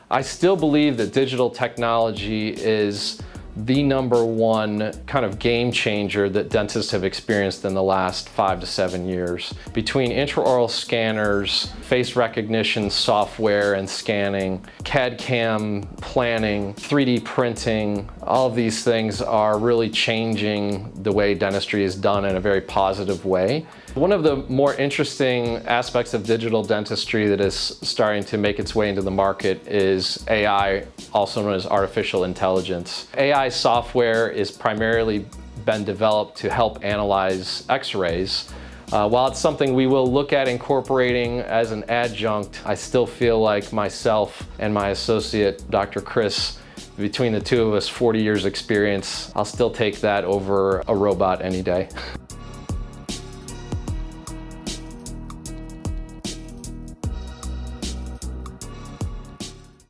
I still believe that digital technology is the #1 kind of game changer that dentists have experienced in the last 5 to 7 years. Between intraoral scanners, face recognition software and scanning, CAD/CAM planning, 3D printing, all of these things are really changing the way dentistry is done in a very positive way. One of the more interesting aspects of digital dentistry that is starting to make its way into the market is AI, also known as artificial intelligence. AI software is primarily been developed to help analyze X-rays. While it's something we will look at incorporating as an adjunct, I still feel like myself and my associate, Dr. Chris, between the two of us, 40 years experience, I'll still take that over a robot any day.